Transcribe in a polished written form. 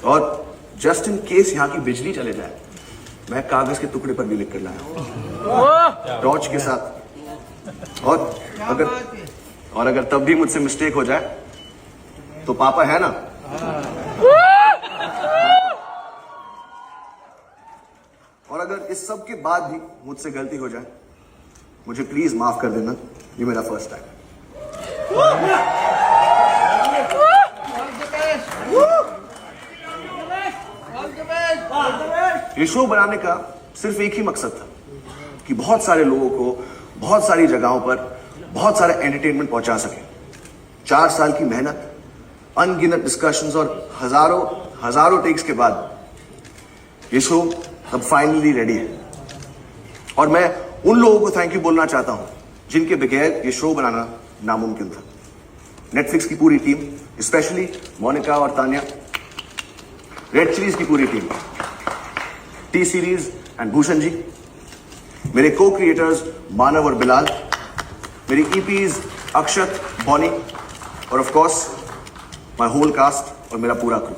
और just in case यहाँ की बिजली चले जाए, मैं कागज के टुकड़े पर भी लिख कर लाया हूँ टॉर्च के साथ। और अगर तब भी मुझसे मिस्टेक हो जाए तो पापा है ना, और अगर इस सब के बाद भी मुझसे गलती हो जाए, मुझे प्लीज माफ कर देना, ये मेरा फर्स्ट टाइम। ये शो बनाने का सिर्फ एक ही मकसद था कि बहुत सारे लोगों को बहुत सारी जगहों पर बहुत सारा एंटरटेनमेंट पहुंचा सके। 4 साल की मेहनत, अनगिनत डिस्कशंस और हजारों टेक्स के बाद ये शो अब फाइनली रेडी है। और मैं उन लोगों को थैंक यू बोलना चाहता हूं जिनके बगैर ये शो बनाना नामुमकिन था। नेटफ्लिक्स की पूरी टीम, स्पेशली मोनिका और तान्या, रेड चिलीज की पूरी team, T Series and Bhushan ji, मेरे को क्रिएटर्स मानव और बिलाल, मेरी ईपीज अक्षत, बॉनी और of course my whole cast और मेरा पूरा क्रू।